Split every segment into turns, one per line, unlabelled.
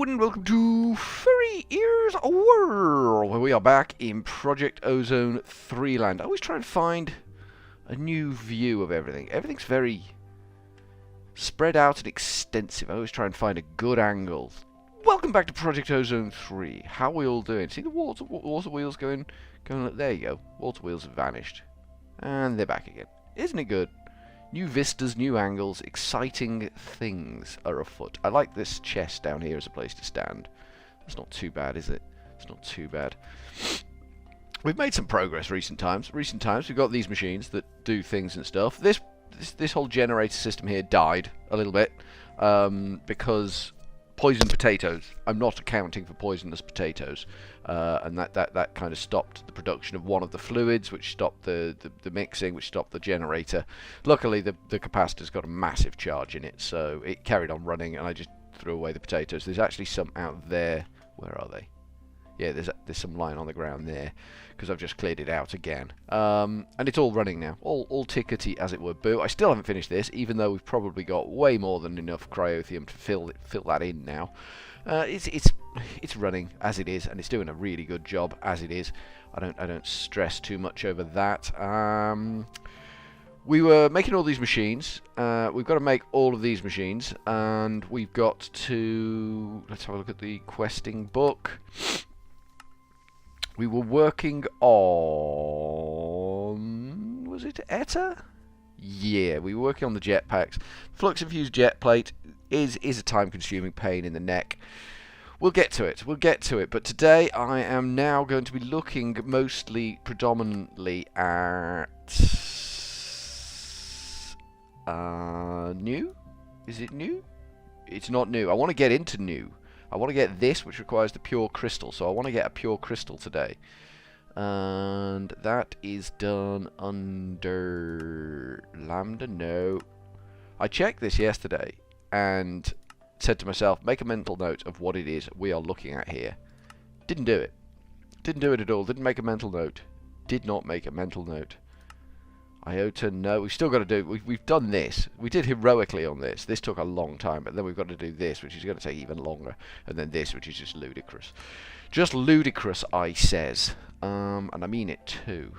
and welcome to Furryearsworld, where we are back in Project Ozone 3 land. I always try and find a new view of everything. Everything's very spread out and extensive. I always try and find a good angle. Welcome back to Project Ozone 3. How are we all doing? See the water wheels going there you go. Water wheels have vanished. And they're back again. Isn't it good? New vistas, new angles, exciting things are afoot. I like this chest down here as a place to stand. It's not too bad, is it? It's not too bad. We've made some progress recent times. We've got these machines that do things and stuff. This whole generator system here died a little bit because poison potatoes. I'm not accounting for poisonous potatoes, and that kind of stopped the production of one of the fluids, which stopped the mixing, which stopped the generator. Luckily, the capacitor's got a massive charge in it, so it carried on running, and I just threw away the potatoes. There's actually some out there. Where are they? Yeah, there's some lying on the ground there, because I've just cleared it out again. And it's all running now, all tickety as it were. Boo! I still haven't finished this, even though we've probably got way more than enough cryothium to fill that in now. It's running as it is, and it's doing a really good job as it is. I don't stress too much over that. We were making all these machines. We've got to make all of these machines, and we've got to... Let's have a look at the questing book. We were working on... Was it ETA? Yeah, we were working on the jetpacks. Flux-infused jet plate is a time-consuming pain in the neck. We'll get to it. But today I am now going to be looking predominantly at... new? Is it new? It's not new. I want to get into new. I want to get this, which requires the pure crystal. So I want to get a pure crystal today. And that is done under Lambda. No. I checked this yesterday and said to myself, make a mental note of what it is we are looking at here. Didn't do it. Didn't do it at all. Didn't make a mental note. Did not make a mental note. Iota, no. We've still got to do... We've done this. We did heroically on this. This took a long time, but then we've got to do this, which is going to take even longer. And then this, which is just ludicrous. Just ludicrous, I says. And I mean it too.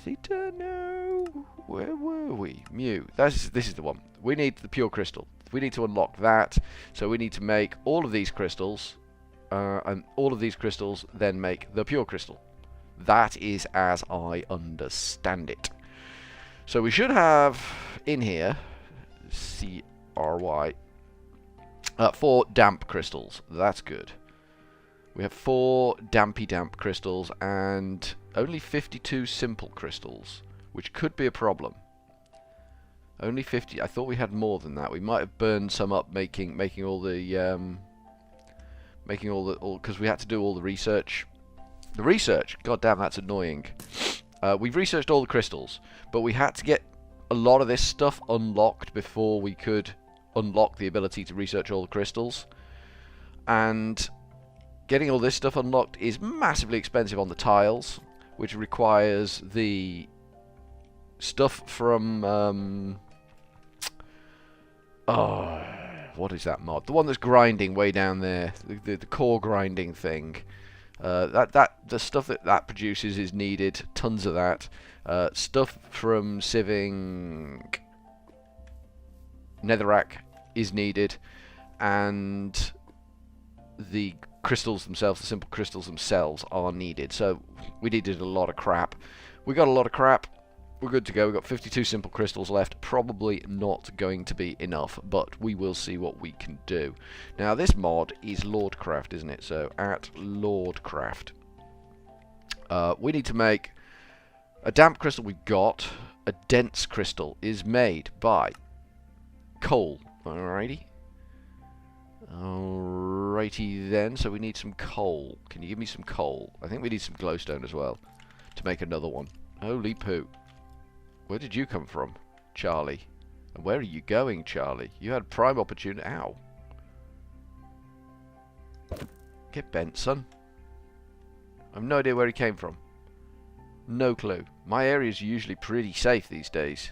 Theta, no. Where were we? Mu. This is the one. We need the pure crystal. We need to unlock that. So we need to make all of these crystals. And all of these crystals then make the pure crystal. That is as I understand it. So we should have in here, CRY, 4 damp crystals. That's good. We have 4 damp crystals and only 52 simple crystals, which could be a problem. Only 50. I thought we had more than that. We might have burned some up making all the because we had to do all the research. The research, god damn, that's annoying. We've researched all the crystals, but we had to get a lot of this stuff unlocked before we could unlock the ability to research all the crystals. And getting all this stuff unlocked is massively expensive on the tiles, which requires the stuff from... oh, what is that mod? The one that's grinding way down there, the core grinding thing. The stuff that produces is needed. Tons of that. Stuff from sieving netherrack is needed, and the crystals themselves, the simple crystals themselves, are needed. So we needed a lot of crap. We got a lot of crap. We're good to go. We've got 52 simple crystals left. Probably not going to be enough, but we will see what we can do. Now, this mod is Lordcraft, isn't it? So, at Lordcraft. We need to make a damp crystal. We've got a dense crystal is made by coal. Alrighty. Alrighty then. So, we need some coal. Can you give me some coal? I think we need some glowstone as well to make another one. Holy poo. Where did you come from, Charlie? And where are you going, Charlie? You had prime opportunity. Ow. Get bent, son. I've no idea where he came from. No clue. My area's usually pretty safe these days.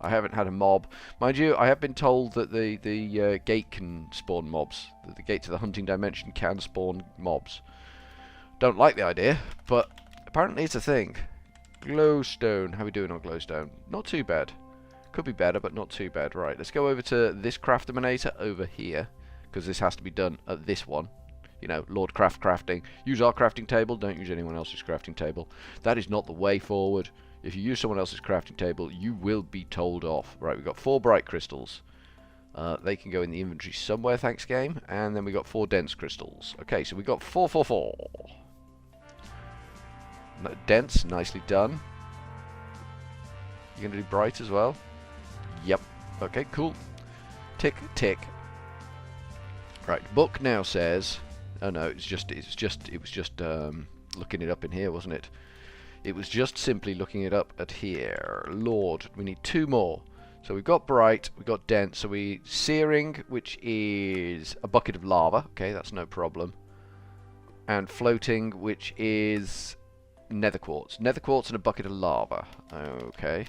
I haven't had a mob. Mind you, I have been told that the gate can spawn mobs. That the gate to the hunting dimension can spawn mobs. Don't like the idea, but apparently it's a thing. Glowstone. How are we doing on glowstone? Not too bad. Could be better, but not too bad. Right, let's go over to this crafterminator over here, because this has to be done at this one. You know, Lord Craft crafting. Use our crafting table, don't use anyone else's crafting table. That is not the way forward. If you use someone else's crafting table, you will be told off. Right, we've got 4 bright crystals. They can go in the inventory somewhere, thanks game. And then we got 4 dense crystals. Okay, so we got 4, 4, 4. Dense, nicely done. You're gonna do bright as well? Yep. Okay, cool. Tick, tick. Right, book now says. Oh no, it was just looking it up in here, wasn't it? It was just simply looking it up at here. Lord, we need 2 more. So we've got bright, we've got dense. So we searing, which is a bucket of lava. Okay, that's no problem. And floating, which is nether quartz. Nether quartz and a bucket of lava. Okay.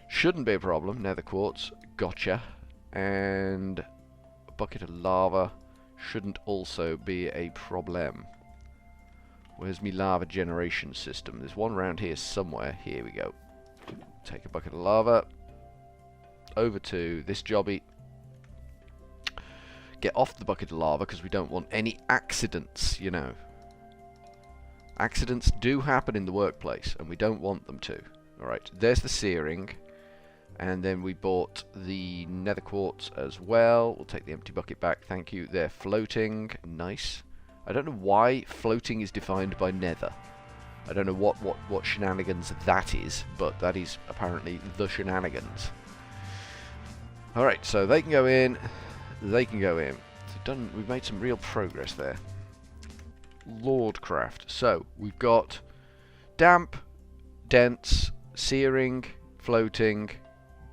Shouldn't be a problem. Nether quartz, gotcha. And a bucket of lava shouldn't also be a problem. Where's my lava generation system? There's one around here somewhere. Here we go. Take a bucket of lava. Over to this jobby. Get off the bucket of lava because we don't want any accidents, you know. Accidents do happen in the workplace and we don't want them to. Alright, there's the searing. And then we bought the nether quartz as well. We'll take the empty bucket back. Thank you. They're floating. Nice. I don't know why floating is defined by nether. I don't know what shenanigans that is, but that is apparently the shenanigans. Alright, so they can go in. They can go in. We've made some real progress there. Lordcraft. So, we've got damp, dense, searing, floating,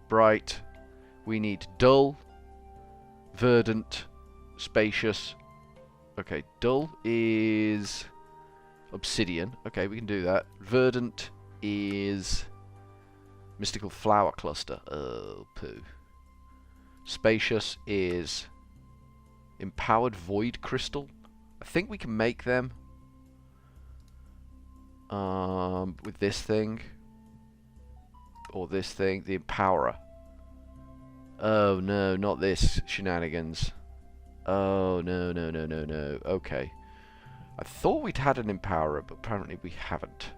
bright. We need dull, verdant, spacious. Okay, dull is obsidian. Okay, we can do that. Verdant is mystical flower cluster. Oh, poo. Spacious is empowered void crystal. I think we can make them with this thing. Or this thing, the Empowerer. Oh no, not this shenanigans. Oh no, no, no, no, no. Okay. I thought we'd had an Empowerer, but apparently we haven't.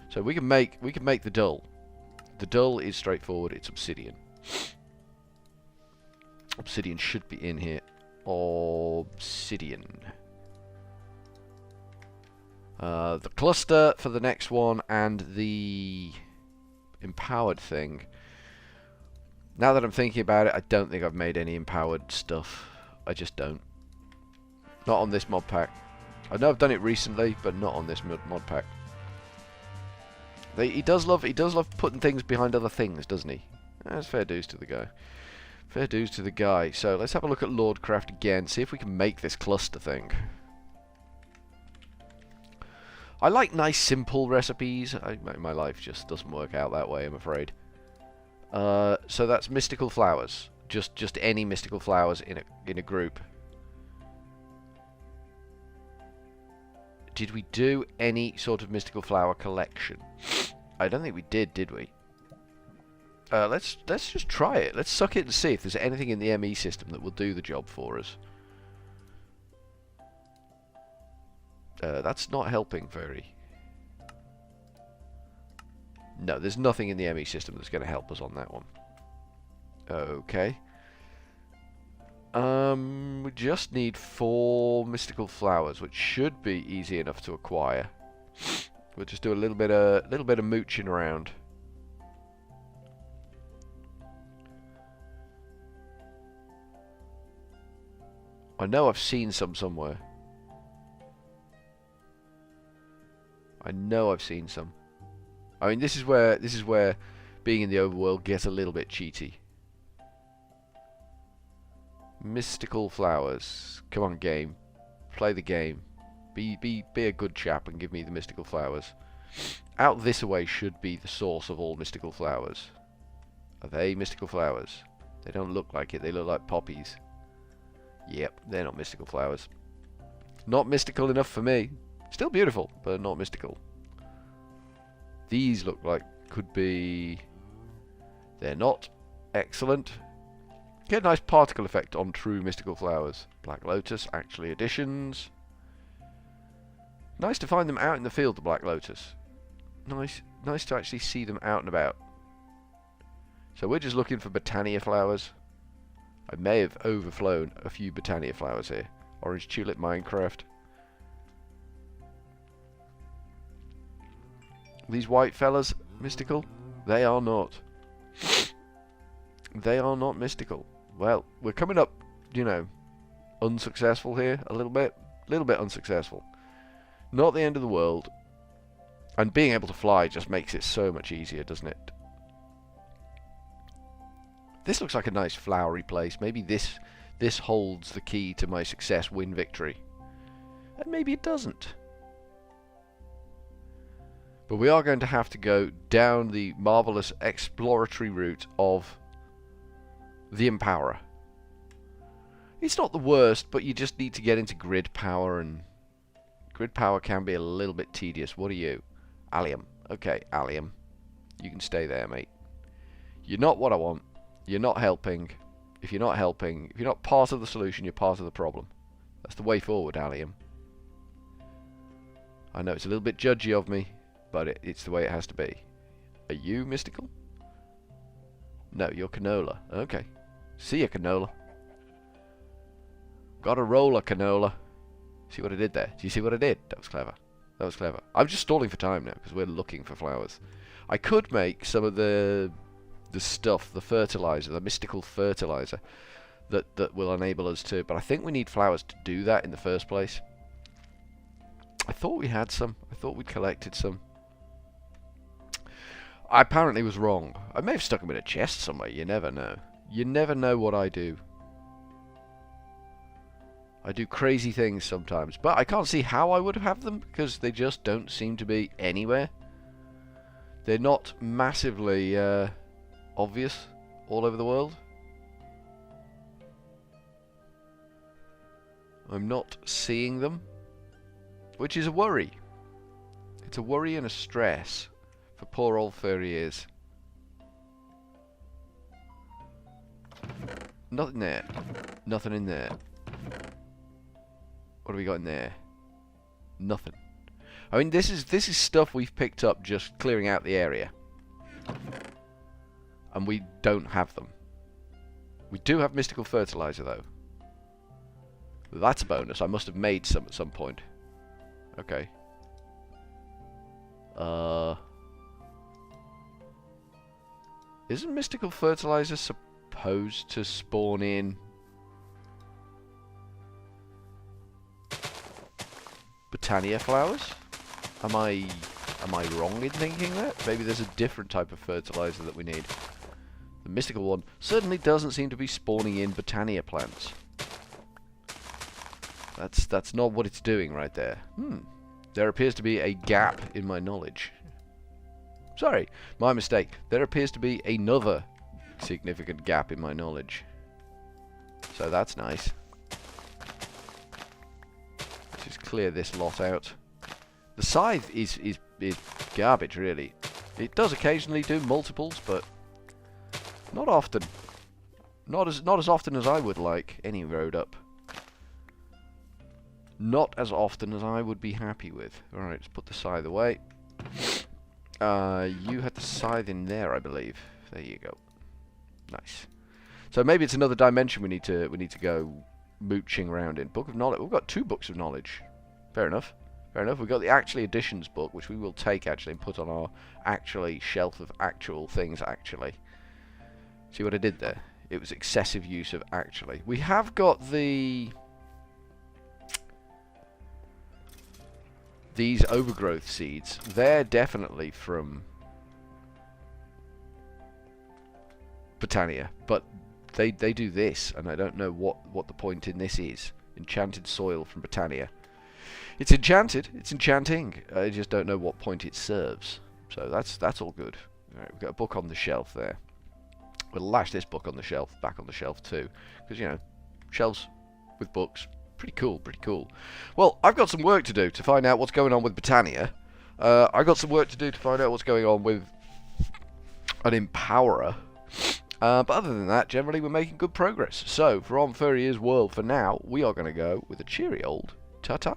So we can make the dull. The dull is straightforward, it's obsidian. Obsidian should be in here. Obsidian. The cluster for the next one and the empowered thing. Now that I'm thinking about it, I don't think I've made any empowered stuff. I just don't. Not on this mod pack. I know I've done it recently, but not on this mod pack. He does love putting things behind other things, doesn't he? That's fair dues to the guy. Fair dues to the guy. So let's have a look at Lordcraft again, see if we can make this cluster thing. I like nice, simple recipes. My life just doesn't work out that way, I'm afraid. So that's mystical flowers. Just any mystical flowers in a group. Did we do any sort of mystical flower collection? I don't think we did we? Let's just try it. Let's suck it and see if there's anything in the ME system that will do the job for us. That's not helping very. No, there's nothing in the ME system that's going to help us on that one. Okay. We just need 4 mystical flowers, which should be easy enough to acquire. We'll just do a little bit of mooching around. I know I've seen some somewhere. I know I've seen some. I mean, this is where being in the overworld gets a little bit cheaty. Mystical flowers. Come on, game. Play the game. Be a good chap and give me the mystical flowers. Out this way should be the source of all mystical flowers. Are they mystical flowers? They don't look like it. They look like poppies. Yep, they're not mystical flowers. Not mystical enough for me. Still beautiful, but not mystical. These look like could be... They're not. Excellent. Get a nice particle effect on true mystical flowers. Black Lotus, actually additions. Nice to find them out in the field, the Black Lotus. Nice to actually see them out and about. So we're just looking for Botania flowers. I may have overflown a few Botania flowers here. Orange Tulip Minecraft. These white fellas mystical? They are not. They are not mystical. Well, we're coming up, you know, unsuccessful here a little bit. A little bit unsuccessful. Not the end of the world. And being able to fly just makes it so much easier, doesn't it? This looks like a nice flowery place. Maybe this holds the key to my success, win victory. And maybe it doesn't. But we are going to have to go down the marvellous exploratory route of the Empowerer. It's not the worst, but you just need to get into grid power, and grid power can be a little bit tedious. What are you? Allium. Okay, Allium. You can stay there, mate. You're not what I want. You're not helping. If you're not helping, if you're not part of the solution, you're part of the problem. That's the way forward, Allium. I know it's a little bit judgy of me, but it's the way it has to be. Are you mystical? No, you're canola. Okay. See ya, canola. Got a roller, canola. See what I did there? Do you see what I did? That was clever. That was clever. I'm just stalling for time now because we're looking for flowers. I could make some of the stuff, the fertilizer, the mystical fertilizer that will enable us to, but I think we need flowers to do that in the first place. I thought we had some. I thought we'd collected some. I apparently was wrong. I may have stuck them in a chest somewhere. You never know. You never know what I do. I do crazy things sometimes, but I can't see how I would have them because they just don't seem to be anywhere. They're not massively obvious all over the world. I'm not seeing them, which is a worry. It's a worry and a stress for poor old Furryears. Nothing there. Nothing in there. What have we got in there? Nothing. I mean, this is stuff we've picked up just clearing out the area. And we don't have them. We do have mystical fertilizer, though. That's a bonus. I must have made some at some point. Okay. Isn't mystical fertilizer supposed to spawn in Botania flowers? Am I wrong in thinking that? Maybe there's a different type of fertilizer that we need. The mystical one certainly doesn't seem to be spawning in Botania plants. That's not what it's doing right there. There appears to be a gap in my knowledge. Sorry, my mistake. There appears to be another significant gap in my knowledge. So that's nice. Let's just clear this lot out. The scythe is garbage, really. It does occasionally do multiples, but not often. Not as often as I would like any road up. Not as often as I would be happy with. Alright, let's put the scythe away. You had the scythe in there, I believe. There you go. Nice. So maybe it's another dimension we need to go mooching around in. Book of Knowledge. We've got 2 books of knowledge. Fair enough. Fair enough. We've got the actually editions book, which we will take actually and put on our actually shelf of actual things actually. See what I did there? It was excessive use of actually. We have got these overgrowth seeds. They're definitely from Botania, but they do this, and I don't know what the point in this is. Enchanted soil from Botania. It's enchanted. It's enchanting. I just don't know what point it serves. So that's all good. All right, we've got a book on the shelf there. We'll lash this book on the shelf, back on the shelf too, because, you know, shelves with books, pretty cool, pretty cool. Well, I've got some work to do to find out what's going on with Britannia. I've got some work to do to find out what's going on with an Empowerer. But other than that, generally we're making good progress. So, from Furryearsworld for now, we are going to go with a cheery old ta-ta.